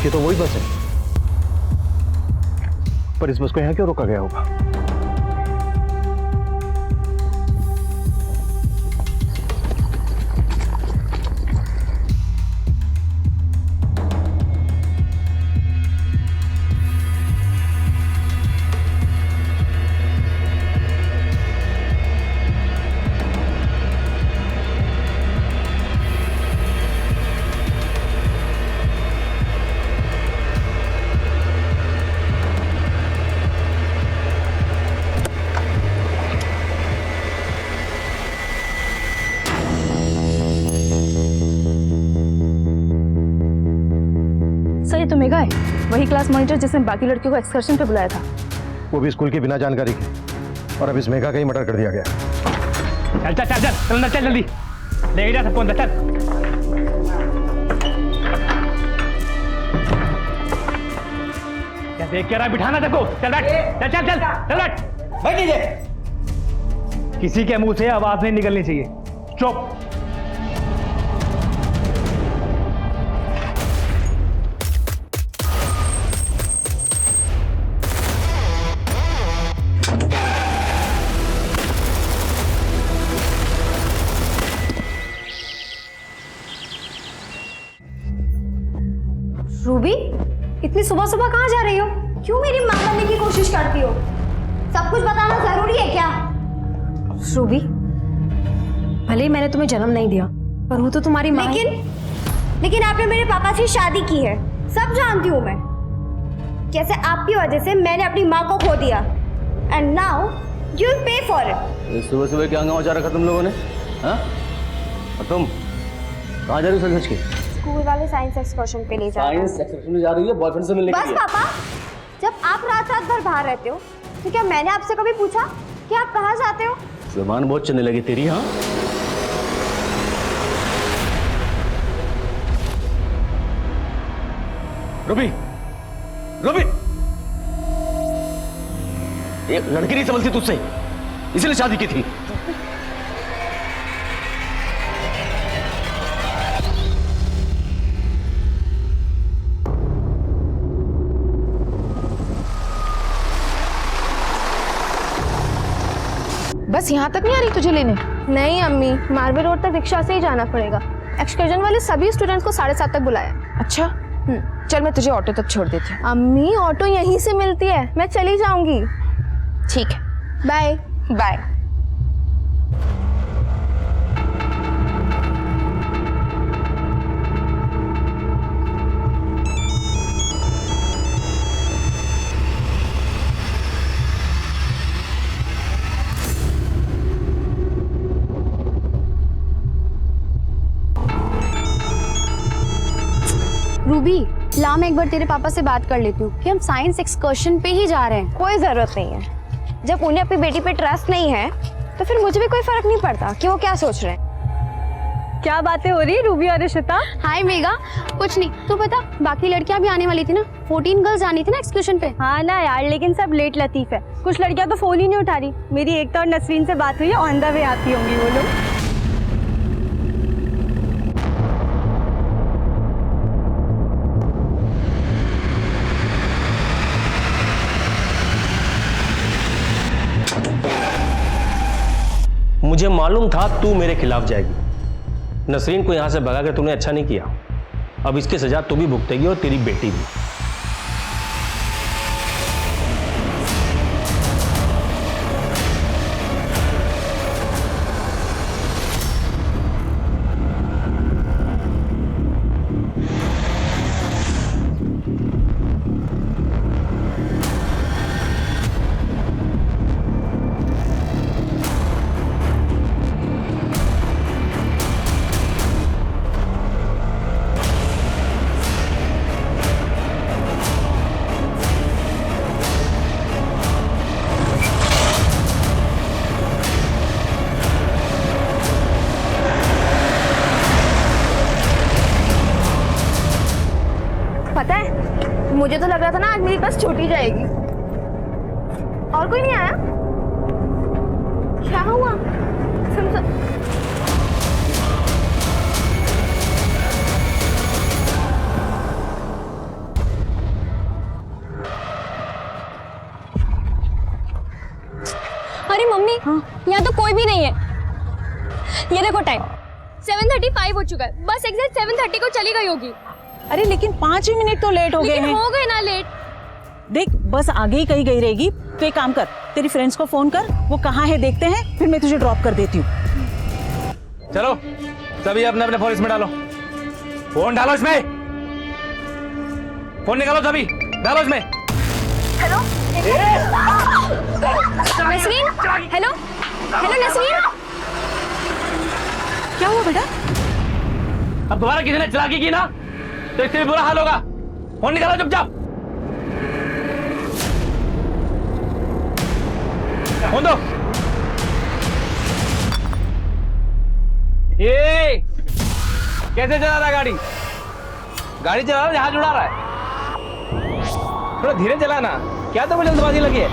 आपकी तो वही बस है, पर इस बस को यहाँ क्यों रोका गया होगा? सही तो मेघा है, वही क्लास मॉनिटर जिसने बाकी लड़कियों को एक्सकर्शन पे बुलाया था। वो भी स्कूल की बिना जानकारी के, और अब इस मेघा का ही मर्डर कर दिया गया। चल चल चल चल चल अंदर, चल जल्दी ले जा सबको अंदर, चल। क्या देख क्या रहा है, बिठाना सबको, चल बैठ, चल चल चल चल बैठ, बैठ नीचे। किसी के मुंह से आवाज नहीं निकलनी चाहिए, चुप। रूबी, इतनी सुबह सुबह कहाँ जा रही हो? क्यों मेरी मां बनने की कोशिश करती हो? सब कुछ बताना जरूरी है क्या? रूबी, भले ही मैंने तुम्हें जन्म नहीं दिया, पर हूँ तो तुम्हारी माँ। लेकिन आपने मेरे पापा से शादी की है, सब जानती हूँ मैं। कैसे आपकी वजह से मैंने अपनी माँ को खो दिया, and now you will pay for it. सुबह सुबह क्या हंगामा मचा रखा तुम लोगों ने? हाँ? और तुम कहाँ जा रही हो सच के? स्कूल वाले साइंस एक्सकर्शन पे ले जा रहे हैं। साइंस एक्सकर्शन में जा रही है बॉयफ्रेंड से मिलने के बस लिए? पापा, जब आप रात रात भर बाहर रहते हो तो क्या मैंने आपसे कभी पूछा कि आप कहाँ जाते हो? जुबान बहुत चलने लगी तेरी। हाँ, रूबी, रूबी, एक लड़की नहीं समझती तुझसे, इसलिए शादी की थी। बस यहाँ तक नहीं आ रही तुझे लेने? नहीं अम्मी, मार्बल रोड तक रिक्शा से ही जाना पड़ेगा। एक्सकर्जन वाले सभी स्टूडेंट्स को 7:30 तक बुलाया। अच्छा, चल मैं तुझे ऑटो तक छोड़ देती हूँ। अम्मी, ऑटो यहीं से मिलती है, मैं चली जाऊंगी। ठीक है, बाय बाय। रूबी, ला मैं एक बार तेरे पापा से बात कर लेती हूँ कि हम साइंस एक्सकर्शन पे ही जा रहे हैं। कोई जरूरत नहीं है, जब उन्हें अपनी बेटी पे ट्रस्ट नहीं है तो फिर मुझे भी कोई फर्क नहीं पड़ता कि वो क्या सोच रहे हैं। क्या बातें हो रही है रूबी और इशिता? हाय मेघा, कुछ नहीं, तू बता, बाकी लड़कियां भी आने वाली थी ना? 14 गर्ल्स आनी थी ना एक्सकर्शन पे। हाँ ना यार, लेकिन सब लेट लतीफ है। कुछ लड़कियां तो फोन ही नहीं उठा रही। मेरी एक तो और नसरीन से बात हुई है, ऑन द वे आती होंगी वो लोग। मुझे मालूम था तू मेरे खिलाफ जाएगी। नसरीन को यहां से भगा के तूने अच्छा नहीं किया। अब इसकी सजा तू भी भुगतेगी और तेरी बेटी भी। पता है, मुझे तो लग रहा था ना आज मेरी बस छूटी जाएगी। और कोई नहीं आया? क्या हुआ? मम्मी यहाँ तो कोई भी नहीं है। ये देखो टाइम 7:35 हो चुका है, बस एग्जैक्ट 7:30 को चली गई होगी। अरे लेकिन 5 ही मिनट तो लेट हो गए लेकिन हैं। हो गए ना लेट। देख बस आगे ही कहीं गई रहेगी, तो एक काम कर, तेरी फ्रेंड्स को फोन कर, वो कहाँ है देखते हैं, फिर मैं तुझे ड्रॉप कर देती हूँ। चलो सभी अपने अपने फोन इसमें डालो, फोन डालो इसमें, फोन निकालो सभी, डालो इसमें। Nasreen, hello hello Nasreen. क्या हुआ बेटा? अब दोबारा किसी ने चलाकी की ना तो इससे भी बुरा हाल होगा। फोन निकालो चुपचाप, फोन दो। ये कैसे चला रहा है गाड़ी? गाड़ी चला रहा है, जहाज उड़ा रहा है। थोड़ा धीरे चलाना, क्या तो जल्दबाजी लगी है।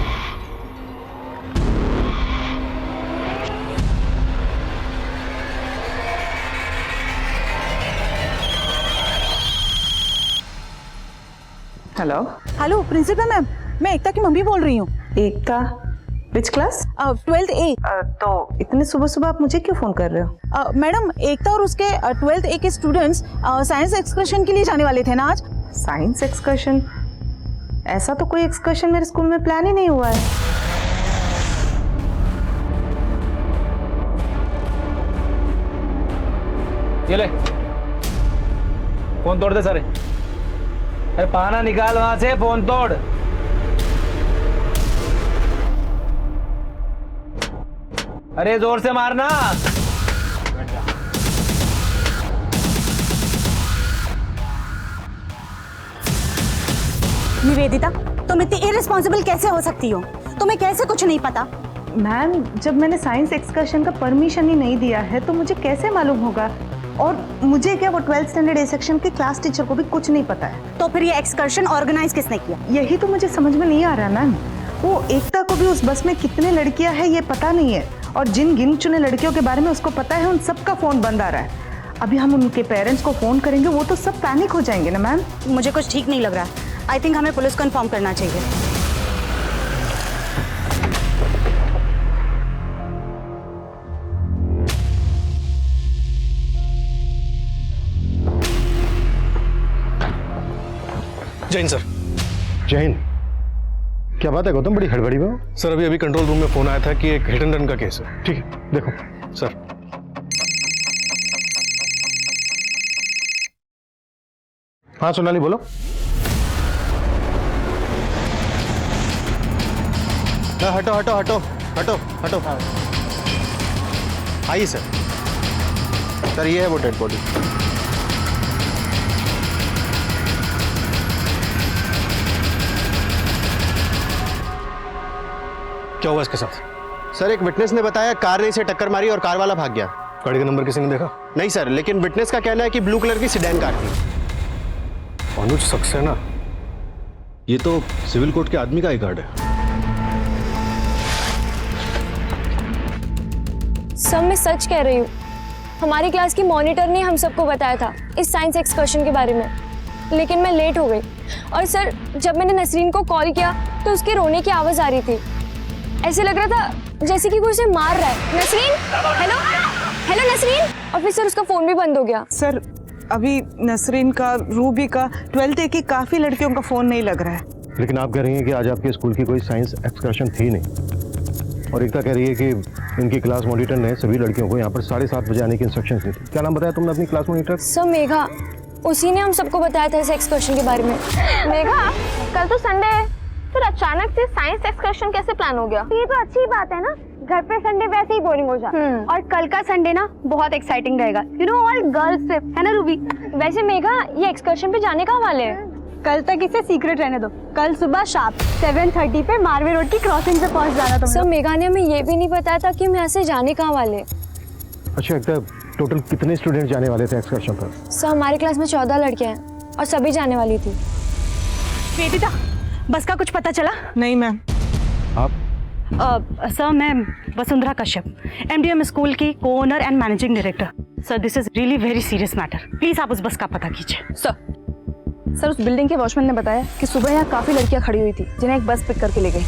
हेलो हेलो प्रिंसिपल मैम, मैं एकता की मम्मी बोल रही हूँ। एकता, विच क्लास? 12th A। तो इतने सुबह सुबह आप मुझे क्यों फोन कर रहे हो? मैडम एकता और उसके 12th A के स्टूडेंट्स साइंस एक्सकर्शन के लिए जाने वाले थे ना आज। Science excursion? ऐसा तो कोई एक्सकर्शन मेरे स्कूल में प्लान ही नहीं हुआ है। ये ले, फोन तोड़ दे सारे। अरे पाना निकाल वहां से, फोन तोड़। अरे जोर से मारना। निवेदिता, तुम इतनी इररिस्पॉन्सिबल कैसे हो सकती हो? तुम्हें कैसे कुछ नहीं पता? मैम, जब मैंने साइंस एक्सकर्शन का परमिशन ही नहीं दिया है तो मुझे कैसे मालूम होगा? और मुझे क्या, वो 12th स्टैंडर्ड ए सेक्शन के क्लास टीचर को भी कुछ नहीं पता है। तो फिर ये एक्सकर्शन ऑर्गेनाइज किसने किया? यही तो मुझे समझ में नहीं आ रहा मैम। वो एकता को भी उस बस में कितने लड़कियां हैं ये पता नहीं है, और जिन गिन चुने लड़कियों के बारे में उसको पता है उन सबका फोन बंद आ रहा है। अभी हम उनके पेरेंट्स को फोन करेंगे, वो तो सब पैनिक हो जाएंगे ना मैम। मुझे कुछ ठीक नहीं लग रहा। आई थिंक हमें पुलिस को इन्फॉर्म करना चाहिए। जय हिंद सर। जय हिंद। क्या बात है गौतम, बड़ी हड़बड़ी में हो? सर अभी कंट्रोल रूम में फोन आया था कि एक हिट एंड रन का केस है। ठीक है, देखो सर। हाँ सोनाली बोलो। हटो हटो हटो हटो हटो। आइए सर। सर ये है वो डेड बॉडी। क्या हुआ इसके साथ? सर एक विटनेस ने बताया कार ने इसे टक्कर मारी और कार वाला भाग गया। गाड़ी का नंबर किसी ने देखा? नहीं सर, लेकिन विटनेस का कहना है कि ब्लू कलर की सिडैन कार थी। अनुज सक्सेना, ये तो सिविल कोर्ट के आदमी का आई कार्ड है। सब मैं सच कह रही हूँ। हमारी क्लास की मॉनिटर ने हम सबको बताया था इस साइंस एक्सकर्शन के बारे में, लेकिन मैं लेट हो गई। और सर जब मैंने नसरीन को कॉल किया तो उसके रोने की आवाज़ आ रही थी। ऐसे लग रहा था जैसे कि कोई उसे मार रहा है। Nasreen, hello hello Nasreen. और फिर सर उसका फ़ोन भी बंद हो गया। सर अभी नसरीन का, रूबी का, 12th A की काफ़ी लड़कियों का फ़ोन नहीं लग रहा है। लेकिन आप कह रही हैं कि आज आपके स्कूल की कोई साइंस एक्सकर्शन थी नहीं, और एकता कह रही है कि इनकी क्लास मॉनिटर ने सभी लड़कियों को यहाँ पर 7:30 बजे आने की इंस्ट्रक्शंस दी थी। क्या नाम बताया तुमने अपनी क्लास मॉनिटर? सर मेघा, उसी ने हम सबको बताया था इस एक्सकर्शन के बारे में। मेघा, कल तो संडे है, फिर अचानक से साइंस एक्सकर्शन कैसे प्लान हो गया? ये तो अच्छी बात है ना, घर पे संडे वैसे ही बोरिंग हो जाता है। और कल का संडे ना बहुत एक्साइटिंग रहेगा। You know, all girls trip है ना रूबी? वैसे मेघा, ये एक्सकर्शन पे जाने कहाँ वाले हैं? कल तक इसे सीक्रेट रहने दो। कल सुबह शार्प 7:30 पे मारवे रोड की क्रॉसिंग से पहुंच जाना तुम। सर मेघा ने हमें ये भी नहीं बताया था कि हम यहाँ से जाने कहाँ वाले। अच्छा एकता, टोटल कितने स्टूडेंट जाने वाले थे एक्सकर्शन पर? सर हमारी क्लास में 14 लड़कियां हैं और सभी जाने वाली थी। वेदिता, बस का कुछ पता चला? नहीं मैम। आप? सर मैं वसुंधरा कश्यप, MDM स्कूल की co-owner and managing director. Sir this is really very serious matter, please आप उस बस का पता कीजिए। सर उस बिल्डिंग के वॉचमैन ने बताया कि सुबह यहाँ काफी लड़कियां खड़ी हुई थी जिन्हें एक बस पिक करके ले गई।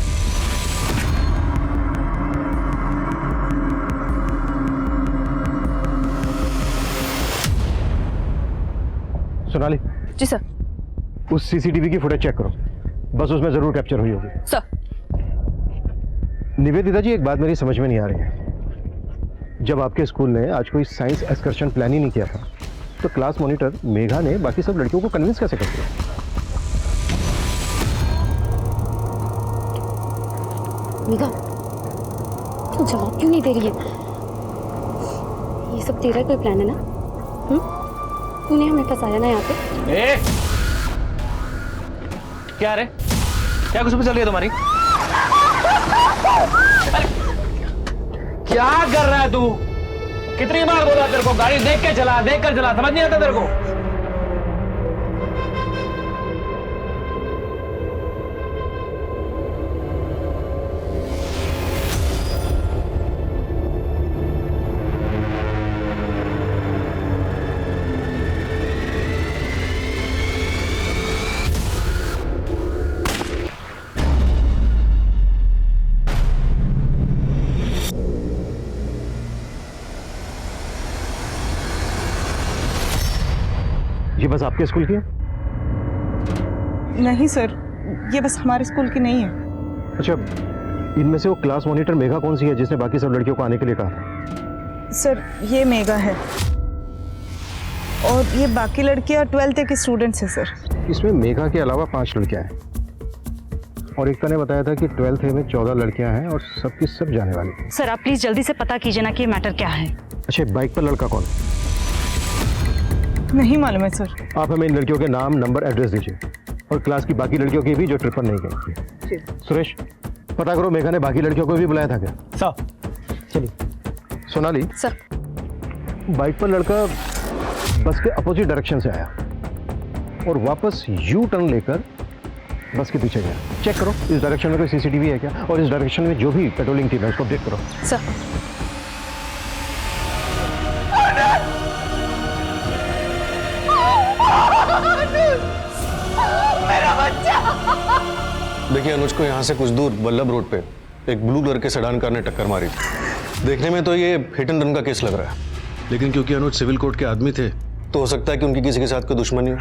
सोनाली, जी सर। उस सीसीटीवी की फुटेज चेक करो, बस उसमें जरूर कैप्चर हुई होगी। सर। निवेदिता जी, एक बात मेरी समझ में नहीं आ रही है। जब आपके स्कूल ने आज कोई साइंस एक्सकर्शन प्लान ही नहीं किया था, तो क्लास मॉनिटर मेघा ने बाकी सब लड़कियों को कन्विंस कैसे कर दिया? मेघा, तू जवाब क्यों नहीं दे रही है? ये सब तेरा कोई प्लान है ना? तूने हमें फंसाया ना यहाँ पे। ए! क्या रे? क्या कुछ भी चल रही है तुम्हारी? अरे, क्या कर रहा है तू? कितनी बार बोला तेरे को गाड़ी देख के चला, देख कर चला, समझ नहीं आता तेरे को? ये बस आपके स्कूल की है? नहीं सर, ये बस हमारे स्कूल की नहीं है। अच्छा, इनमें से वो क्लास मॉनिटर मेघा कौन सी है जिसने बाकी सब लड़कियों को आने के लिए कहा? सर ये मेघा है और ये बाकी लड़कियां 12th की स्टूडेंट्स हैं सर। इसमें मेघा के अलावा 5 लड़कियां हैं और एकता ने बताया था कि 12th में 14 लड़कियां हैं और सबकी सब जाने वाली। सर आप प्लीज जल्दी से पता कीजिए ना कि ये मैटर क्या है। अच्छा, बाइक पर लड़का कौन? नहीं मालूम है सर। आप हमें इन लड़कियों के नाम, नंबर, एड्रेस दीजिए और क्लास की बाकी लड़कियों की भी जो ट्रिप पर नहीं गई। सुरेश, पता करो मेघा ने बाकी लड़कियों को भी बुलाया था क्या? सर, चलिए। सोनाली सर। बाइक पर लड़का बस के अपोजिट डायरेक्शन से आया और वापस यू टर्न लेकर बस के पीछे गया। चेक करो इस डायरेक्शन में कोई सीसीटीवी है क्या, और इस डायरेक्शन में जो भी पेट्रोलिंग टीम है उसको अपडेट करो। सर। देखिए, अनुज को यहाँ से कुछ दूर वल्लभ रोड पे एक ब्लू कलर के सेडान कार ने टक्कर मारी। देखने में तो ये हिट एंड रन का केस लग रहा है, लेकिन क्योंकि अनुज सिविल कोर्ट के आदमी थे तो हो सकता है कि उनकी किसी के साथ कोई दुश्मनी हो।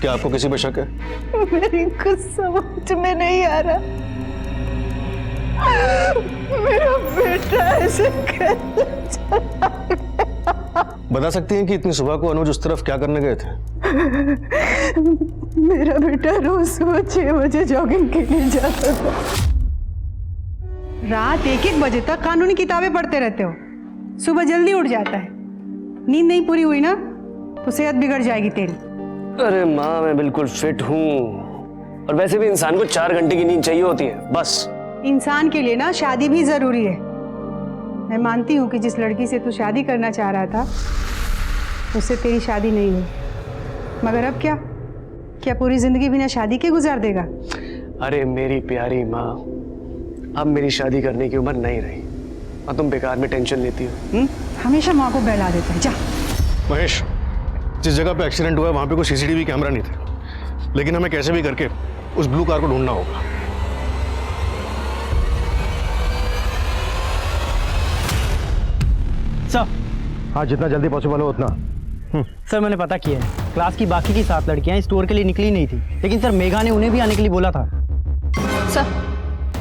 क्या आपको किसी पे शक है? मेरी कुछ समझ में नहीं आ रहा। मेरा बेटा ऐसे कैसे चला गया? बता सकती हैं कि इतनी सुबह को अनुज उस तरफ क्या करने गए थे? मेरा बेटा रोज सुबह 6 बजे जॉगिंग के लिए जाता था। रात 1-1 बजे तक कानूनी किताबें पढ़ते रहते हो, सुबह जल्दी उठ जाता है। नींद नहीं पूरी हुई ना तो सेहत बिगड़ जाएगी तेरी। अरे माँ, मैं बिल्कुल फिट हूँ और वैसे भी इंसान को 4 घंटे की नींद चाहिए होती है बस। इंसान के लिए ना शादी भी जरूरी है। मैं मानती हूँ कि जिस लड़की से तू शादी करना चाह रहा था उससे तेरी शादी नहीं हुई, मगर अब क्या पूरी जिंदगी बिना शादी के गुजार देगा? अरे मेरी प्यारी माँ, अब मेरी शादी करने की उम्र नहीं रही और तुम बेकार में टेंशन लेती हो। हमेशा माँ को बहला देता है। जा महेश, जिस जगह पे एक्सीडेंट हुआ वहां पे कोई सीसीटीवी कैमरा नहीं था, लेकिन हमें कैसे भी करके उस ब्लू कार को ढूंढना होगा। सर। हाँ, जितना जल्दी पॉसिबल हो उतना। सर मैंने पता किया है, क्लास की बाकी की 7 लड़कियां स्टोर के लिए निकली नहीं थी, लेकिन सर मेघा ने उन्हें भी आने के लिए बोला था। सर,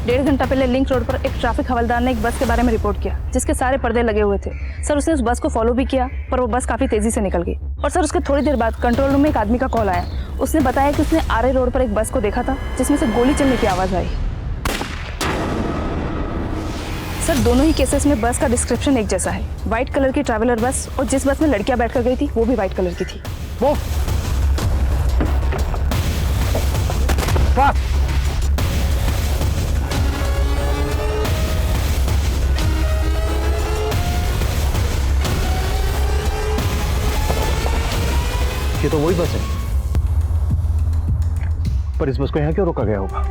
1.5 घंटा पहले लिंक रोड पर एक ट्रैफिक हवलदार ने एक बस के बारे में रिपोर्ट किया जिसके सारे पर्दे लगे हुए थे। सर, उसने उस बस को फॉलो भी किया पर वो बस काफ़ी तेज़ी से निकल गई और सर उसके थोड़ी देर बाद कंट्रोल रूम में एक आदमी का कॉल आया। उसने बताया कि उसने आरे रोड पर एक बस को देखा था जिसमें से गोली चलने की आवाज़ आई। सर, दोनों ही केसेस में बस का डिस्क्रिप्शन एक जैसा है। व्हाइट कलर की ट्रैवलर बस और जिस बस में लड़कियां बैठकर गई थी वो भी व्हाइट कलर की थी। वो ये तो वही बस है, पर इस बस को यहाँ क्यों रोका गया होगा?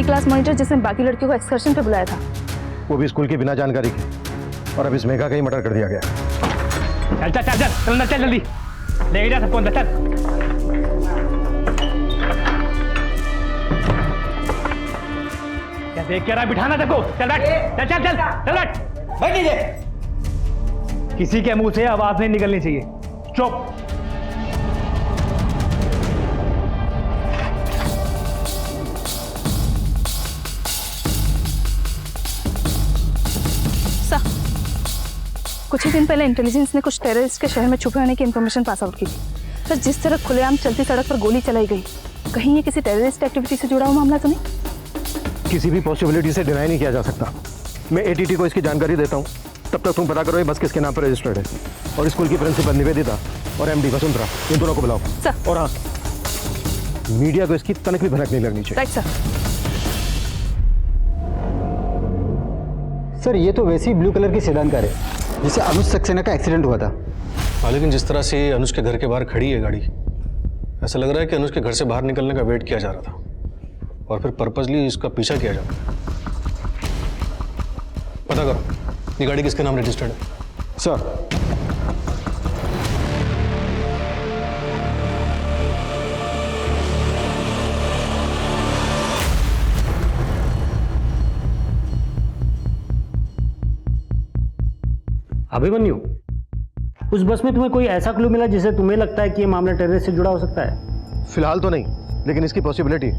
क्लास मॉनिटर जिसने बाकी लड़कियों को एक्सकर्शन पे बुलाया था। वो भी स्कूल की बिना जानकारी की, और अब इस मेघा का ही मर्डर कर दिया गया। चल चल चल चल चल अंदर चल, जल्दी लेके जा सबको अंदर चल। क्या देख क्या रहा है, बिठाना सबको, चल बैठ, चल चल चल चल बैठ, बैठ नीचे। किसी के मुंह से आवाज नहीं निकलनी चाहिए, चुप। कुछ ही दिन पहले इंटेलिजेंस ने कुछ टेररिस्ट के शहर में छुपे होने की इंफॉर्मेशन पास आउट की थी। सर, जिस तरह खुलेआम चलती सड़क पर गोली चलाई गई, कहीं ये किसी टेररिस्ट एक्टिविटी से जुड़ा हुआ मामला तो नहीं? किसी भी पॉसिबिलिटी से डिनाई नहीं किया जा सकता। मैं एटीटी को इसकी जानकारी देता हूँ, तब तक तुम पता करो ये बस किसके नाम पर रजिस्टर्ड है, और स्कूल की प्रिंसिपल निवेदिता और एमडी वसुंधरा, इन दोनों को बुलाओ सर। और हाँ, मीडिया को इसकी तनक भी भनक नहीं लगनी चाहिए। Right sir. सर ये तो वैसी ब्लू कलर की सेडान कार है जिसे अनुज सक्सेना का एक्सीडेंट हुआ था। हाँ, लेकिन जिस तरह से अनुज के घर के बाहर खड़ी है गाड़ी, ऐसा लग रहा है कि अनुज के घर से बाहर निकलने का वेट किया जा रहा था और फिर पर्पसली इसका पीछा किया जा रहा है। पता करो ये गाड़ी किसके नाम रजिस्टर्ड है। सर, अभिमन्यु, उस बस में तुम्हें कोई ऐसा क्लू मिला जिससे तुम्हें लगता है कि ये मामला टेररिस्ट से जुड़ा हो सकता है? फिलहाल तो नहीं, लेकिन इसकी पॉसिबिलिटी,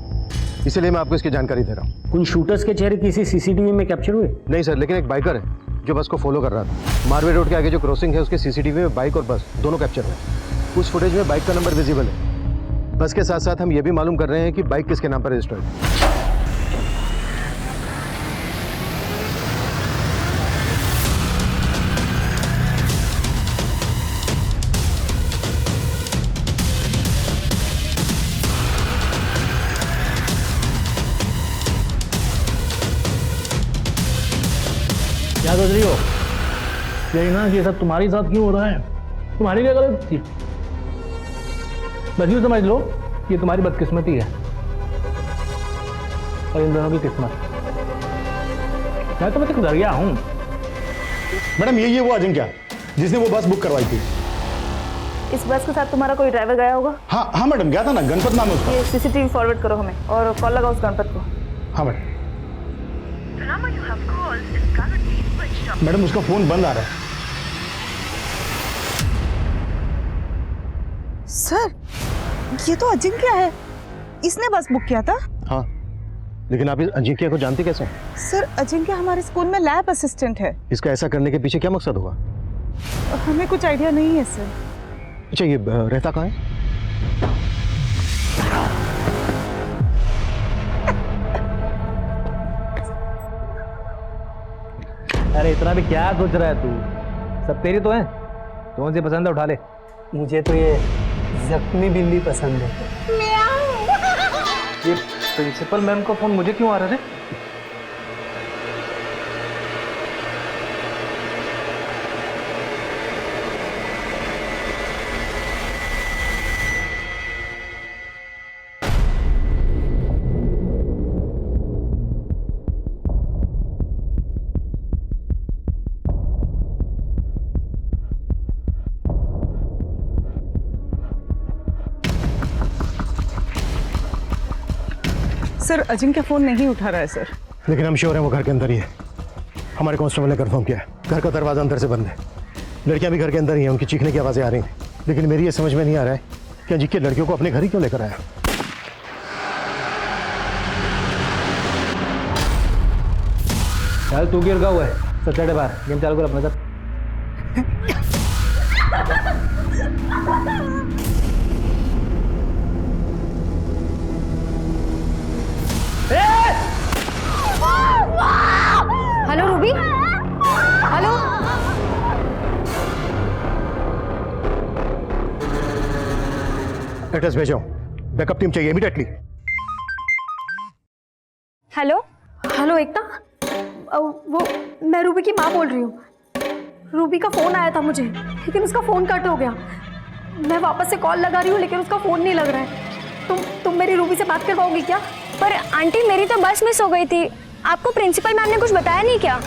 इसीलिए मैं आपको इसकी जानकारी दे रहा हूँ। उन शूटर्स के चेहरे किसी सीसीटीवी में कैप्चर हुए? नहीं सर, लेकिन एक बाइकर है जो बस को फॉलो कर रहा था। मारवे रोड के आगे जो क्रॉसिंग है उसके सीसीटीवी में बाइक और बस दोनों कैप्चर हुए। उस फुटेज में बाइक का नंबर विजिबल है। बस के साथ साथ हम ये भी मालूम कर रहे हैं कि बाइक किसके नाम पर रजिस्टर्ड है। क्या सोच रही हो? यही ना कि ये सब तुम्हारे साथ क्यों हो रहा है? तुम्हारी क्या गलत थी? बस यूँ समझ लो ये तुम्हारी बदकिस्मती है और इन दोनों की किस्मत। मैं तो मतलब डर गया हूँ। मैडम यही है वो अजिंक्य जिसने वो बस बुक करवाई थी। इस बस के साथ तुम्हारा कोई ड्राइवर गया होगा? हाँ हाँ मैडम, गया था ना, गणपत नाम है उसका। ये सीसीटीवी फॉरवर्ड करो हमें और कॉल लगाओ उस गणपत को। हाँ मैडम। मैडम उसका फोन बंद आ रहा है। सर ये तो अजिंक्य है, इसने बस बुक किया था। हाँ, लेकिन आप इस अजिंक्य को जानते कैसे हैं? सर अजिंक्य हमारे स्कूल में लैब असिस्टेंट है। इसका ऐसा करने के पीछे क्या मकसद होगा? हमें कुछ आइडिया नहीं है सर। अच्छा, ये रहता कहाँ है? अरे इतना भी क्या सोच रहा है तू? सब तेरी तो है, कौन सी पसंद है उठा ले। मुझे तो ये जख्मी बिल्ली पसंद है। ये प्रिंसिपल मैम का फोन मुझे क्यों आ रहा है? सर अजिंक्य फोन नहीं उठा रहा है सर। लेकिन हम श्योर हैं वो घर के अंदर ही है। हमारे कांस्टेबल ने कंफर्म किया है, घर का दरवाजा अंदर से बंद है। लड़कियां भी घर के अंदर ही हैं, उनकी चीखने की आवाज़ें आ रही हैं। लेकिन मेरी ये समझ में नहीं आ रहा है कि अजिंक्य लड़कियों को अपने घर ही क्यों लेकर आया। चल तू गिर गया हुआ है, सैटरडे बार गेम चालू कर अपने साथ। Hello Ruby, hello. एड्रेस भेजो, बैकअप टीम चाहिए इमीडिएटली। हेलो हेलो एकता, वो मैं रूबी की माँ बोल रही हूँ। रूबी का फ़ोन आया था मुझे, लेकिन उसका फ़ोन कट हो गया। मैं वापस से कॉल लगा रही हूँ लेकिन उसका फ़ोन नहीं लग रहा है। तुम मेरी रूबी से बात करवाओगी क्या? पर आंटी मेरी तो बस मिस हो गई थी। आपको प्रिंसिपल मैम ने कुछ बताया नहीं क्या?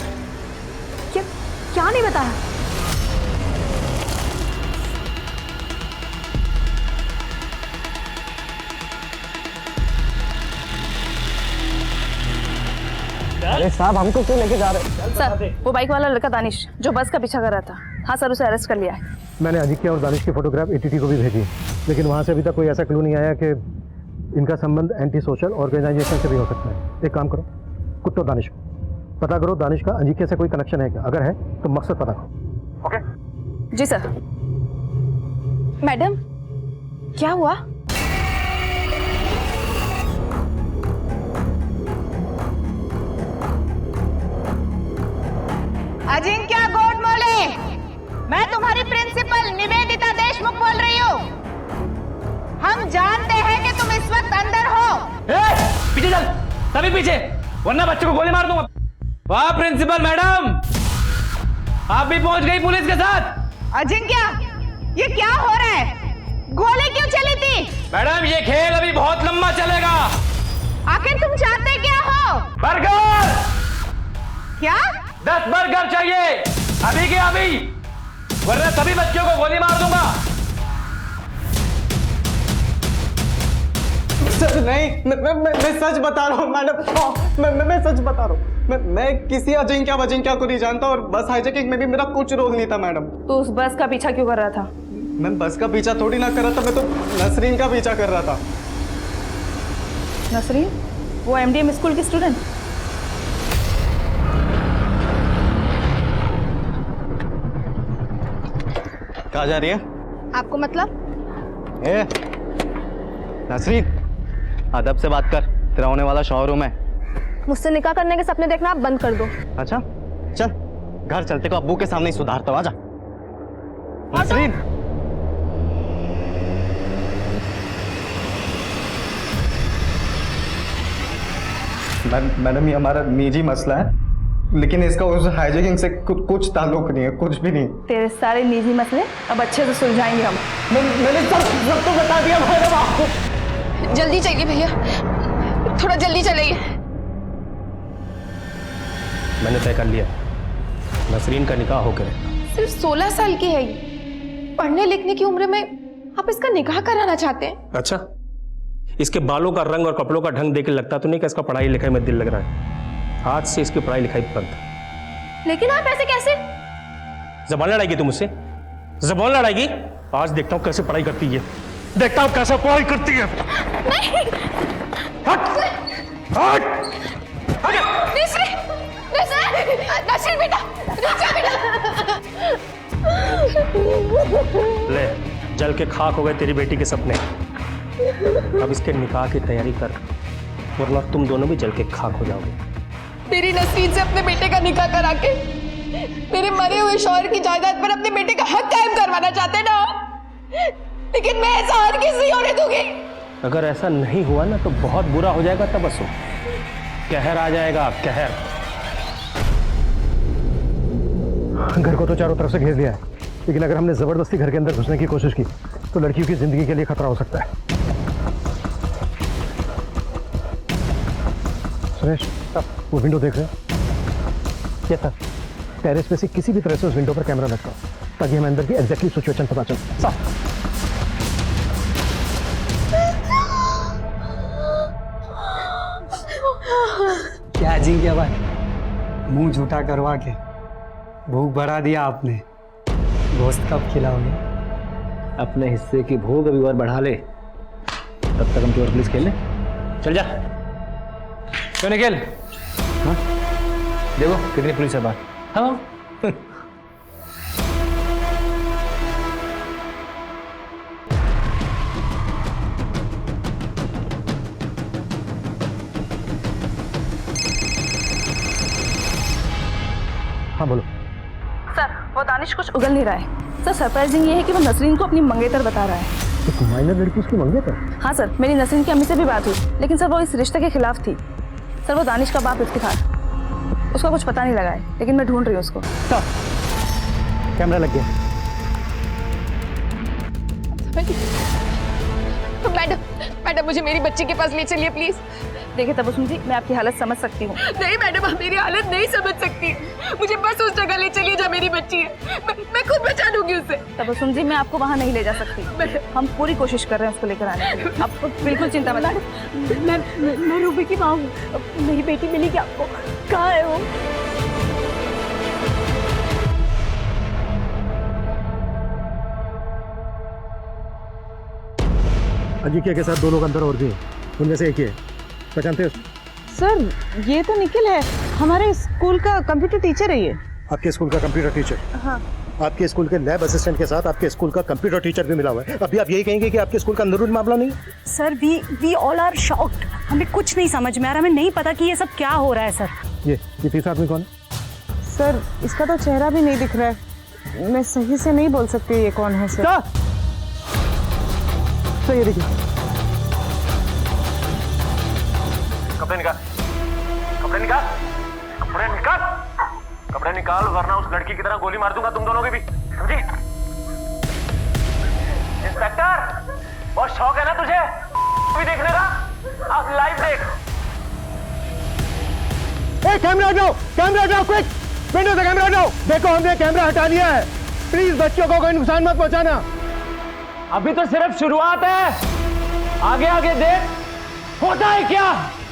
क्या नहीं बताया? अरे साहब हमको क्यों लेके जा रहे हैं? सर वो बाइक वाला लड़का दानिश जो बस का पीछा कर रहा था, हाँ सर उसे अरेस्ट कर लिया है। मैंने अजिंक्य और दानिश की फोटोग्राफ एटीटी को भी भेजी, लेकिन वहाँ से अभी तक कोई ऐसा क्लू नहीं आया कि इनका संबंध एंटी सोशल ऑर्गेनाइजेशन से भी हो सकता है। एक काम करो, कुत्तो दानिश को पता करो, दानिश का अजिंक्य से कोई कनेक्शन है क्या? अगर है तो मकसद पता करो। ओके जी सर। मैडम क्या हुआ? अजिंक्य गोडमोले, मैं तुम्हारी प्रिंसिपल निवेदिता देशमुख बोल रही हूँ। हम जानते हैं कि तुम इस वक्त अंदर हो। पीछे चल, सभी पीछे, वरना बच्चों को गोली मार दूंगा। वाह प्रिंसिपल मैडम, आप भी पहुंच गई पुलिस के साथ। अजिंक्य ये क्या हो रहा है? गोली क्यों चली थी? मैडम ये खेल अभी बहुत लंबा चलेगा। आखिर तुम चाहते क्या हो? बर्गर, क्या? 10 बर्गर चाहिए अभी के अभी, वरना सभी बच्चों को गोली मार दूंगा। नहीं, मैं सच बता रहा हूँ मैडम, मैं सच बता रहा हूँ। मैं किसी अजिंक्य को नहीं जानता और बस हाईजैकिंग में भी मेरा कुछ रोल नहीं था मैडम। तो उस बस का पीछा क्यों कर रहा था? मैं बस का पीछा थोड़ी ना कर रहा था, मैं तो नसरीन का पीछा कर रहा था। नसरीन वो एमडीएम स्कूल की स्टूडेंट? कहाँ जा रही है? आपको मतलब? ए, नसरीन अदब से बात कर, तेरा होने वाला शोरूम है। मुझसे निकाह करने के सपने देखना आप बंद कर दो। अच्छा चल घर चलते को अब्बू के सामने ही सुधारता हूँ, आजा। नसरीन मैडम ये हमारा निजी मसला है, लेकिन इसका उस हाईजैकिंग से कुछ ताल्लुक नहीं है, कुछ भी नहीं। तेरे सारे निजी मसले अब अच्छे से सुलझाएंगे हम। मैंने सब तो बता दिया मैडम आपको। जल्दी चलिए भैया, थोड़ा जल्दी चलिए। मैंने तय कर लिया, नसरीन का निकाह होकर रहेगा। सिर्फ 16 साल की है ये, पढ़ने लिखने की उम्र में आप इसका निकाह कराना चाहते हैं? अच्छा, इसके बालों का रंग और कपड़ों का ढंग देख के लगता तो नहीं कि इसका पढ़ाई लिखाई में दिल लग रहा है। आज से इसकी पढ़ाई लिखाई बंद। लेकिन आप ऐसे कैसे? जबान लड़ाएगी तुम मुझसे? जबान लड़ाएगी? आज देखता हूं कैसे पढ़ाई करती है, देखता हूं कैसे पढ़ाई करती है। नहीं। हट हट नसरीन बेटा, ले, जल के खाक हो गए तेरी बेटी के सपने। अब इसके निकाह की तैयारी कर, वरना तुम दोनों भी जल के खाक हो जाओगे। मेरी नसरीन से अपने बेटे का निकाह करा के मेरे मरे हुए शौहर की जायदाद पर अपने बेटे का हक कायम करवाना चाहते ना, लेकिन मैं ऐसा हर किसी नहीं होने दूंगी। अगर ऐसा नहीं हुआ ना तो बहुत बुरा हो जाएगा तबस्सुम, कहर आ जाएगा, कहर। घर को तो चारों तरफ से घेर लिया है, लेकिन अगर हमने जबरदस्ती घर के अंदर घुसने की कोशिश की तो लड़कियों की जिंदगी के लिए खतरा हो सकता है। सुरेश, वो विंडो देख रहे हो? क्या था? टेरेस पे से किसी भी तरह से उस विंडो पर कैमरा लटकाओ ताकि हमें अंदर की एग्जैक्टली सिचुएशन पता चले। साफ। क्या अजिंक्य भाई, मुंह झूठा करवा के भूख बढ़ा दिया आपने। गोश्त कब खिलाओगे? अपने हिस्से की भूख अभी और बढ़ा ले, तब तक हम चोर पुलिस खेल ले। चल जा। क्यों नहीं खेल? हाँ? देखो कितनी पुलिस है बाहर। हाँ हाँ बोलो। सर वो दानिश कुछ उगल नहीं रहा है। सर सरप्राइजिंग ये है कि वो नसरीन को अपनी मंगेतर बता रहा है। एक माइनर लड़की उसकी मंगेतर? हाँ सर, मेरी नसरीन की अम्मी से भी बात हुई, लेकिन सर वो इस रिश्ते के खिलाफ थी। सर वो दानिश का बाप इफ्तिखार, उसका कुछ पता नहीं लगा है, लेकिन मैं ढूंढ रही हूँ उसको। कैमरा लग गया। मैडम मुझे मेरी बच्ची के पास ले चलिए प्लीज। देखिए तबस्सुम जी, मैं आपकी हालत समझ सकती हूँ। नहीं मैडम, आप मेरी हालत नहीं समझ सकती। मुझे बस उस जगह ले चलिए जहाँ मेरी बच्ची है। मैं खुद बचा दूंगी उसे। तबस्सुम जी, मैं आपको वहाँ नहीं ले जा सकती। हम पूरी कोशिश कर रहे हैं उसको लेकर आने की। आपको बिल्कुल चिंता मत करिए। मैं रूबी की माँ हूँ। मेरी बेटी मिली क्या आपको? कहाँ है वो? अजिंक्य के साथ 2 लोग अंदर और भी हैं। उनमें से एक ही है, पहचानते हो? सर ये तो निखिल है, हमारे स्कूल का कंप्यूटर टीचर है ये। आपके स्कूल का कंप्यूटर टीचर? हाँ। आपके स्कूल के लैब असिस्टेंट के साथ आपके स्कूल का कंप्यूटर टीचर भी मिला हुआ है। अभी आप यही कहेंगे कि आपके स्कूल का अंदरूनी मामला नहीं? Sir we all are shocked. हमें कुछ नहीं समझ में आ रहा, हमें नहीं पता कि ये सब क्या हो रहा है सर। ये तीसरा आदमी कौन है? सर इसका तो चेहरा भी नहीं दिख रहा है, मैं सही से नहीं बोल सकती ये कौन है सर। तो ये देखिए, कपड़े निकाल, कपड़े निकाल, कपड़े निकाल, कपड़े निकाल, वरना उस लड़की की तरह गोली मार दूंगा तुम दोनों की भी, समझी? इंस्पेक्टर, बहुत शौक है ना तुझे भी देखने का? अब लाइव देख। कैमरा हटाओ क्विक, विंडो से कैमरा हटाओ। देखो हमने कैमरा हटा लिया है, प्लीज बच्चों को कोई नुकसान मत पहुंचाना। अभी तो सिर्फ शुरुआत है, आगे आगे देख होता है क्या।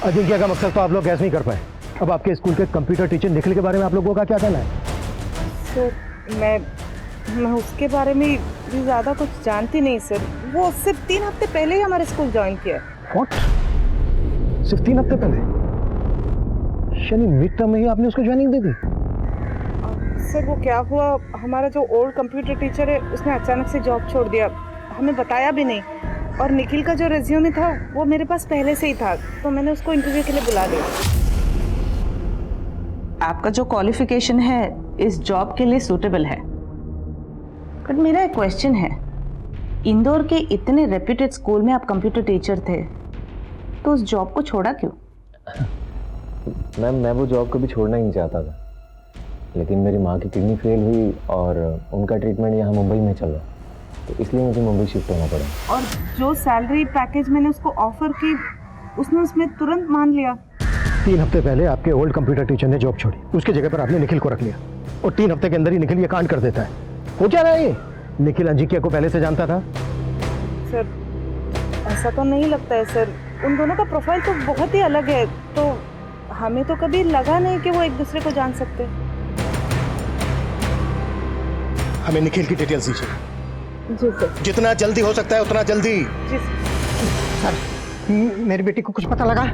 अजिंक्य का मकसद तो आप लोग गैस नहीं कर पाए। अब आपके स्कूल के कंप्यूटर टीचर निखिल के बारे में आप लोगों का क्या कहना है? सर मैं उसके बारे में भी ज़्यादा कुछ जानती नहीं सर। वो सिर्फ 3 हफ्ते पहले ही हमारे स्कूल ज्वाइन किया। व्हाट? सिर्फ 3 हफ्ते पहले? यानी मिड टर्म में ही आपने उसको ज्वाइनिंग दे दी? सर वो क्या हुआ, हमारा जो ओल्ड कंप्यूटर टीचर है उसने अचानक से जॉब छोड़ दिया, हमें बताया भी नहीं। और निखिल का जो रेज्यूमे था वो मेरे पास पहले से ही था, तो मैंने उसको इंटरव्यू के लिए बुला दिया। आपका जो क्वालिफिकेशन है इस जॉब के लिए सूटेबल है, बट मेरा एक क्वेश्चन है, इंदौर के इतने रेप्यूटेड स्कूल में आप कंप्यूटर टीचर थे, तो उस जॉब को छोड़ा क्यों? मैम मैं वो जॉब कभी छोड़ना ही नहीं चाहता था, लेकिन मेरी माँ की किडनी फेल हुई और उनका ट्रीटमेंट यहाँ मुंबई में चल रहा, तो इसलिए मुझे मुंबई शिफ्ट होना पड़ा। और जो सैलरी पैकेज मैंने उसको ऑफर की, उसने उसमें तुरंत मान लिया। 3 हफ्ते पहले आपके ओल्ड कंप्यूटर टीचर ने जॉब छोड़ी, उसकी जगह पर आपने निखिल को रख लिया, और 3 हफ्ते के अंदर ही निखिल ये कांड कर देता है। हो क्या रहा है ये? निखिल अजिंक्य को पहले से जानता था? सर ऐसा तो नहीं लगता है सर, उन दोनों का प्रोफाइल तो बहुत ही अलग है, तो हमें तो कभी लगा नहीं कि वो एक दूसरे को जान सकते। हमें निखिल की डिटेल्स दीजिए। जी सर। जितना जल्दी हो सकता है उतना जल्दी। जी सर, मेरी बेटी को कुछ पता लगा?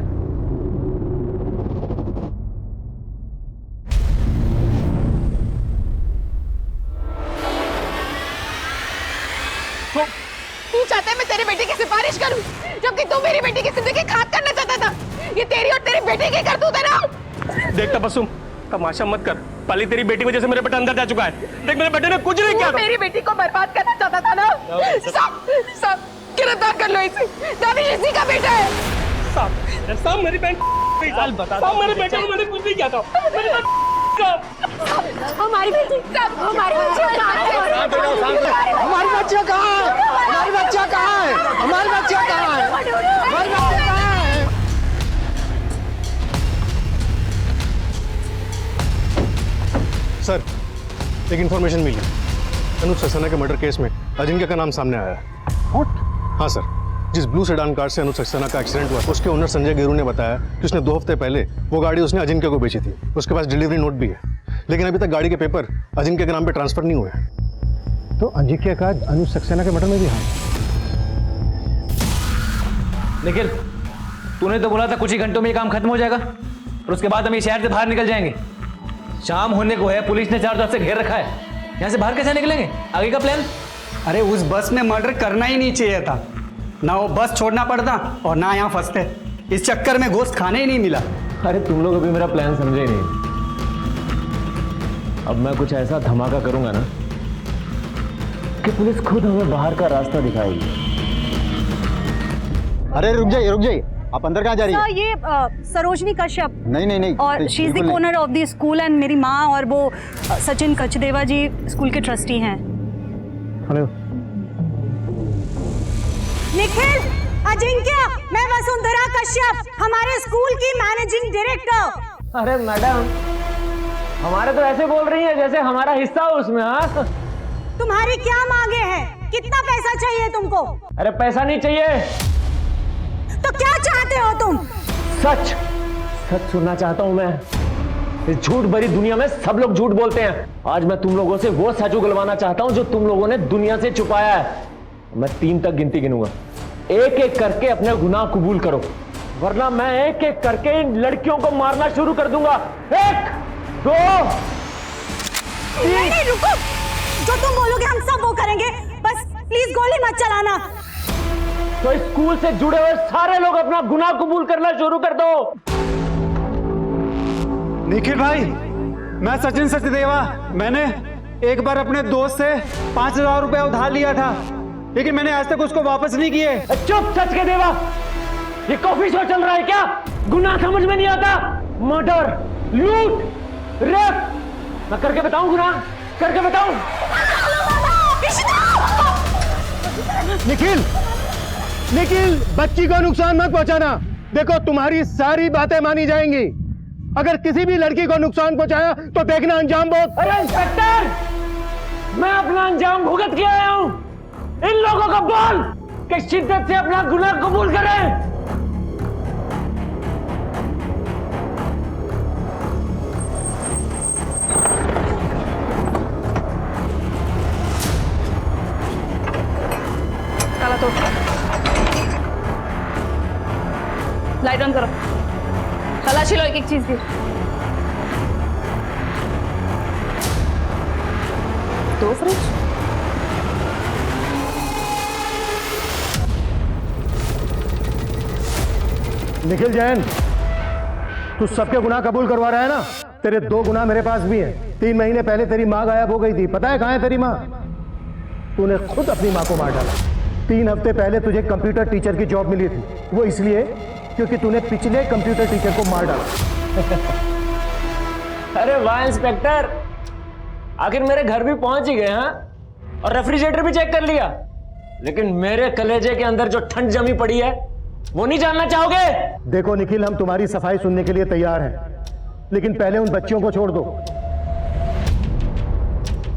तू चाहता है मैं तेरी बेटी की सिफारिश करूं, जबकि तू मेरी बेटी की जिंदगी खाक करना चाहता था। ये तेरी और तेरी बेटी की करतूत है ना। देख तबस्सुम, तमाशा मत कर। पाली तेरी बेटी वजह से मेरे बेटा अंदर जा चुका है। देख मेरे बेटे ने कुछ नहीं किया। मेरी बेटी को बर्बाद करना चाहता था ना। सब गिरफ्तार कर लो इसे। दानिश इसी का बेटा है। सब मेरी बहन सब मेरे बेटे को मैंने कुछ नहीं किया था। हमारी बेटी हमारी बच्ची कहाँ है? हमारी बच्चियाँ कहाँ है? हमारी बच्चियाँ कहाँ है? हमारी बच्चियाँ कहाँ है? हमारी बच्चियाँ कहाँ है? सर, एक इन्फॉर्मेशन मिली। अनुज सक्सेना के मर्डर केस में अजिंक्य का नाम सामने आया है। हाँ सर, जिस ब्लू सेडान कार से अनुज सक्सेना का एक्सीडेंट हुआ, उसके ओनर संजय गेरू ने बताया कि उसने 2 हफ्ते पहले वो गाड़ी उसने अजिंक्य को बेची थी। उसके पास डिलीवरी नोट भी है, लेकिन अभी तक गाड़ी के पेपर अजिंक्य के नाम पे ट्रांसफर नहीं हुए। तो अजिंक्य का अनुज सक्सेना के मर्डर में भी हाथ? निखिल, तूने तो बोला था कुछ ही घंटों में ये काम खत्म हो जाएगा और उसके बाद हम ये शहर से बाहर निकल जाएंगे। शाम होने को है, पुलिस ने चारों तरफ से घेर रखा है, यहाँ से बाहर कैसे निकलेंगे? आगे का प्लान? अरे उस बस में मर्डर करना ही नहीं चाहिए था, ना वो बस छोड़ना पड़ता और ना यहाँ फंसते। इस चक्कर में गोश्त खाने ही नहीं मिला। अरे तुम लोग अभी मेरा प्लान समझे ही नहीं। अब मैं कुछ ऐसा धमाका करूंगा ना कि पुलिस खुद हमें बाहर का रास्ता दिखाएगी। अरे रुक जाइए, आप अंदर कहाँ जा रही है? ये सरोजनी कश्यप। नहीं और she is the owner of the school and मेरी माँ और वो सचिन कचदेवा जी स्कूल के ट्रस्टी हैं। हेलो निखिल, अजिंक्य, मैं वसुंधरा कश्यप, हमारे स्कूल की मैनेजिंग डायरेक्टर। अरे मैडम, हमारे तो ऐसे बोल रही है जैसे हमारा हिस्सा हो उसमें। हाँ, तुम्हारी क्या मांगे हैं? कितना पैसा चाहिए तुमको? अरे पैसा नहीं चाहिए, तो क्या चाहते हो तुम? सच सच सुनना चाहता हूं मैं। इस झूठ भरी दुनिया में सब लोग झूठ बोलते हैं। आज मैं तुम लोगों से वो सच उगलवाना चाहता हूं जो तुम लोगों ने दुनिया से छुपाया है। मैं 3 तक गिनती गिनूंगा, एक एक करके अपने गुनाह कबूल करो, वरना मैं एक एक करके इन लड़कियों को मारना शुरू कर दूंगा। 1 2 3। नहीं, रुको, जो तुम बोलोगे हम सब वो करेंगे, बस प्लीज गोली मत चलाना। तो स्कूल से जुड़े हुए सारे लोग अपना गुनाह कबूल करना शुरू कर दो। निखिल भाई, मैं सचिन सचदेवा, मैंने एक बार अपने दोस्त से 5,000 रुपए उधार लिया था, लेकिन मैंने आज तक उसको वापस नहीं किए। चुप सच के देवा, ये कॉफी शो चल रहा है क्या? गुनाह समझ में नहीं आता? मर्डर, लूट, रेप, मैं करके बताऊं गुनाह, करके बताऊं? निखिल, निखिल, बच्ची को नुकसान मत पहुंचाना। देखो, तुम्हारी सारी बातें मानी जाएंगी। अगर किसी भी लड़की को नुकसान पहुंचाया तो देखना अंजाम बहुत। अरे इंस्पेक्टर, मैं अपना अंजाम भुगत के आया हूं। इन लोगों को बोल कि शिद्दत से अपना गुनाह कबूल करें। ताला तोड़, लाइट ऑन करो, तलाशी लो एक एक चीज की। दो फ्रिज, निखिल जैन, तू सबके गुनाह कबूल करवा रहा है ना? तेरे 2 गुनाह मेरे पास भी हैं। 3 महीने पहले तेरी माँ गायब हो गई थी, पता है कहाँ है तेरी माँ? तूने खुद अपनी माँ को मार डाला। 3 हफ्ते पहले तुझे कंप्यूटर टीचर की जॉब मिली थी, वो इसलिए क्योंकि तूने पिछले कंप्यूटर टीचर को मार डाला। अरे वाह इंस्पेक्टर, आखिर मेरे घर भी पहुंच ही गए। हाँ, और रेफ्रिजरेटर भी चेक कर लिया, लेकिन मेरे कलेजे के अंदर जो ठंड जमी पड़ी है वो नहीं जानना चाहोगे? देखो निखिल, हम तुम्हारी सफाई सुनने के लिए तैयार हैं, लेकिन पहले उन बच्चियों को छोड़ दो।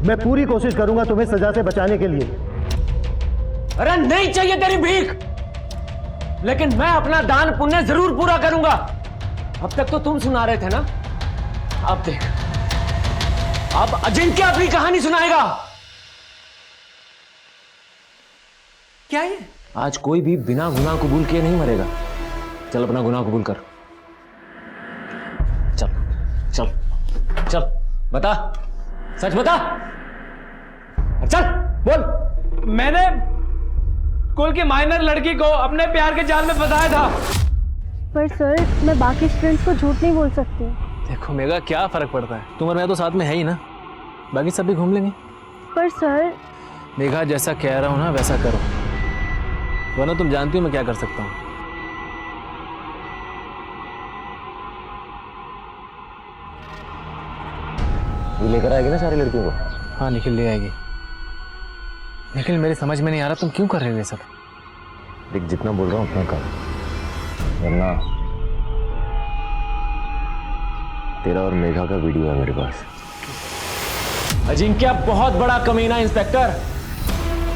मैं पूरी कोशिश करूंगा तुम्हें सजा से बचाने के लिए। अरे नहीं चाहिए तेरी भीख, लेकिन मैं अपना दान पुण्य जरूर पूरा करूंगा। अब तक तो तुम सुना रहे थे ना, अब देख, अब अजिंक्य अपनी कहानी सुनाएगा। क्या ये? आज कोई भी बिना गुनाह कबूल किए नहीं मरेगा। चल अपना गुनाह कबूल कर, चल चल चल, बता, सच बता, चल बोल। मैंने स्कूल की माइनर लड़की को अपने प्यार के जाल में फंसाया था। पर सर, मैं बाकी स्टूडेंट्स को झूठ नहीं बोल सकती। देखो मेगा, क्या फर्क पड़ता है, तुम और मैं तो साथ में है ही ना, बाकी सब भी घूम लेंगे। पर सर, मेघा जैसा कह रहा हूं ना वैसा करो, वरना तुम जानती हो मैं क्या कर सकता हूं। ये लेकर आएगी ना सारी लड़कियों को? हाँ निखिल ले आएगी। निखिल मेरी समझ में नहीं आ रहा तुम क्यों कर रहे हो ये सब? देख, जितना बोल रहा हूँ उतना कर, वरना तेरा और मेघा का वीडियो है मेरे पास। अजिंक्य बहुत बड़ा कमीना इंस्पेक्टर,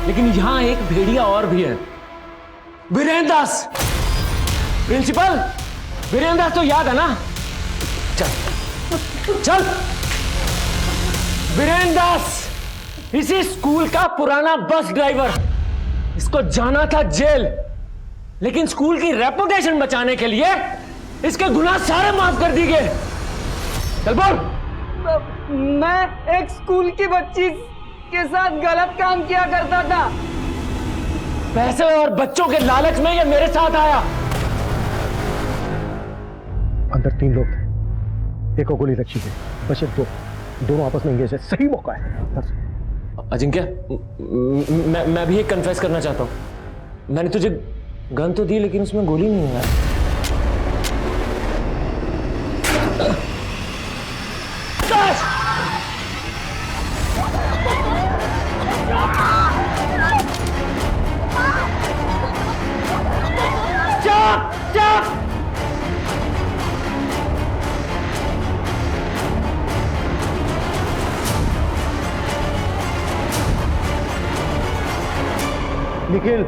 लेकिन यहां एक भेड़िया और भी है, वीरेंद्र दास। प्रिंसिपल, वीरेंद्र दास तो याद है ना? चल चल, वीरेंद्र दास इसी स्कूल का पुराना बस ड्राइवर, इसको जाना था जेल, लेकिन स्कूल की रेपुटेशन बचाने के लिए इसके गुनाह सारे माफ कर दिए गए। चल बोल। मैं एक स्कूल की बच्ची के साथ गलत काम किया करता था। पैसे और बच्चों के लालच में ये मेरे साथ आया। अंदर 3 लोग थे, एक को गोली लगी थी, बचे 2, दोनों आपस में इंगेज है। सही मौका है। अजिंक्य, मैं भी एक कन्फेस करना चाहता हूं। मैंने तुझे गन तो दी, लेकिन उसमें गोली नहीं है यार। चुप। निखिल,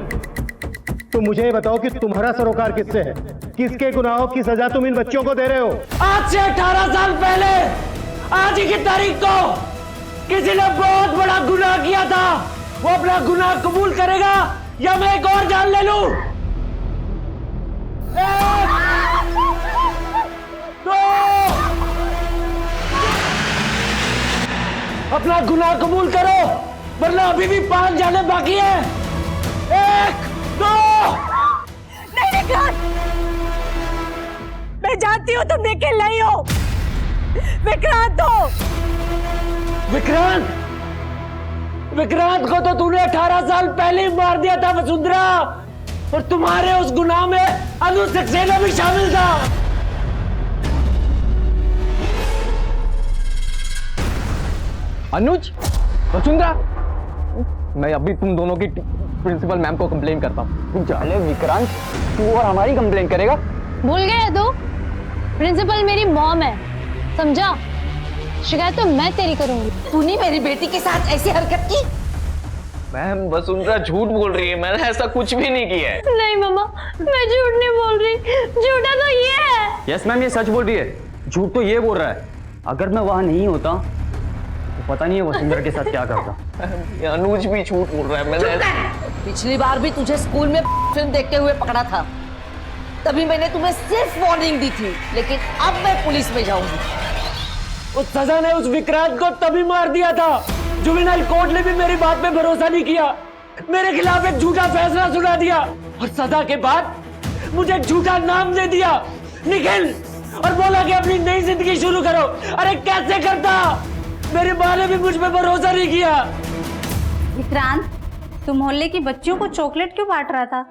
तुम मुझे ये बताओ कि तुम्हारा सरोकार किससे है? किसके गुनाहों की सजा तुम इन बच्चों को दे रहे हो? आज से 18 साल पहले आज ही की तारीख को किसी ने बहुत बड़ा गुनाह किया था। वो अपना गुनाह कबूल करेगा या मैं एक और जान ले लूं? अपना गुनाह कबूल करो वरना अभी भी 5 जाने बाकी है। 1 2। नहीं विक्रांत, मैं जानती हूँ तुम निखिल नहीं हो, विक्रांत हो। विक्रांत, विक्रांत को तो तूने 18 साल पहले ही मार दिया था वसुंधरा, और तुम्हारे उस गुनाह में अनु सक्सेना भी शामिल था। अनुज, वसुंधरा, मैं अभी तुम दोनों की प्रिंसिपल मैम को कंप्लेन करता हूँ। चले विक्रांत, तू और हमारी कंप्लेन करेगा? भूल गए तू? प्रिंसिपल मेरी मॉम है, समझा? शिकायत तो मैं तेरी करूंगी। तूने मेरी बेटी के साथ ऐसी हरकत की? मैम, वसुंधरा झूठ बोल रही है, मैंने ऐसा कुछ भी नहीं किया है। नहीं मम्मा, मैं झूठ नहीं बोल रही, झूठा तो ये है। यस मैम, ये सच बोल रही है, झूठ तो ये बोल रहा है। अगर मैं वहां नहीं होता तो पता नहीं है वसुंधरा के साथ क्या करता। अनुज भी झूठ बोल रहा है। मैंने पिछली बार भी तुझे स्कूल में फिल्म देखते हुए पकड़ा था, तभी मैंने तुम्हें सिर्फ वार्निंग दी थी, लेकिन अब मैं पुलिस में जाऊंगी। उस सजा ने उस विक्रांत को तभी मार दिया था। जुवेनाइल कोर्ट ने भी मेरी बात पे भरोसा नहीं किया, मेरे खिलाफ एक झूठा फैसला सुना दिया, और सजा के बाद मुझे झूठा नाम दे दिया निखिल, और बोला कि अपनी नई जिंदगी शुरू करो। अरे कैसे करता? मेरी माँ ने भी मुझ पे भरोसा नहीं किया। विक्रांत, तुम मोहल्ले की बच्चियों को चॉकलेट क्यों बांट रहा था?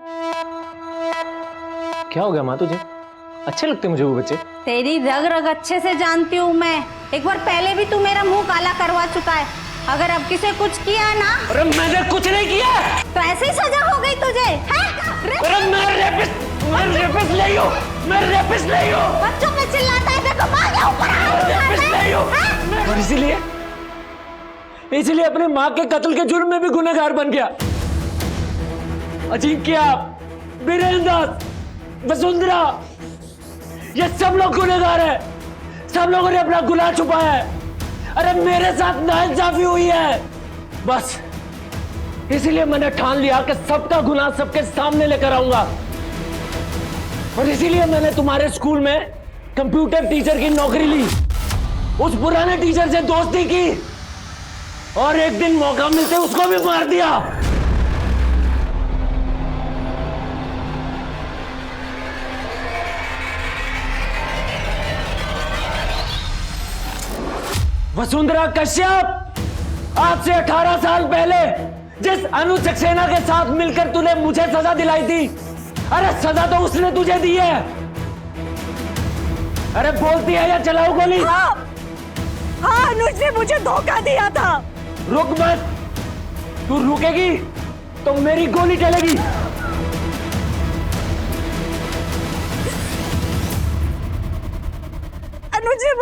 क्या हो गया माँ तुझे? अच्छे लगते मुझे वो बच्चे। तेरी रग रग अच्छे से जानती हूँ मैं, एक बार पहले भी तू मेरा मुंह काला करवा चुका है। अगर अब किसी कुछ किया ना। अरे मैंने कुछ नहीं किया। तो ऐसे ही सजा हो गई तुझे, है? अरे मैं रेपिस्ट नहीं हूँ, मैं रेपिस्ट नहीं हूँ। बच्चों पे चिल्लाता है, देखो माँ के ऊपर रेपिस्ट नहीं हूँ, और इसीलिए अपने माँ के कत्ल के जुर्म में भी गुनहगार बन गया। अजिंक्य, वीरेंद्र, वसुंधरा, ये सब लोग गुनहगार हैं। सब लोगों ने अपना गुनाह छुपाया है। अरे मेरे साथ नाइंसाफी हुई है, बस इसीलिए मैंने ठान लिया कि सबका गुनाह सबके सामने लेकर आऊंगा। और इसीलिए मैंने तुम्हारे स्कूल में कंप्यूटर टीचर की नौकरी ली, उस पुराने टीचर से दोस्ती की, और एक दिन मौका मिलते उसको भी मार दिया। वसुंधरा कश्यप, आज से 18 साल पहले जिस अनु सक्सेना के साथ मिलकर तूने मुझे सजा दिलाई थी, अरे सजा तो उसने तुझे दी है। अरे बोलती है या चलाओ गोली? हाँ, अनुज ने मुझे धोखा दिया था। रुक मत, तू रुकेगी तो मेरी गोली चलेगी। अनुज ने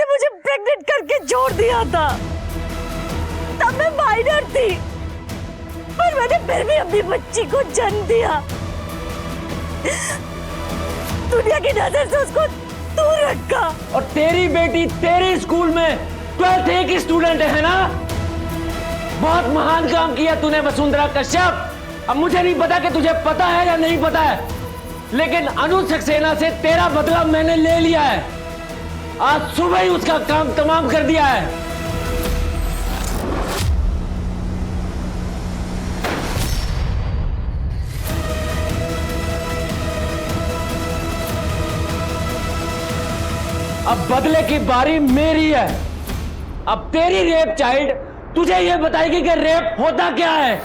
मुझे प्रेग्नेंट करके छोड़ दिया था, तब मैं माइनर थी, पर मैंने फिर भी अपनी बच्ची को जन्म दिया। दुनिया की नजर से उसको दूर रखा। और तेरी बेटी तेरे स्कूल में 12th A की स्टूडेंट है ना? बहुत महान काम किया तूने वसुंधरा कश्यप। अब मुझे नहीं पता कि तुझे पता है या नहीं पता है, लेकिन अनु सक्सेना से तेरा बदला मैंने ले लिया है। आज सुबह ही उसका काम तमाम कर दिया है। अब बदले की बारी मेरी है। अब तेरी रेप चाइल्ड तुझे यह बताएगी कि रेप होता क्या है।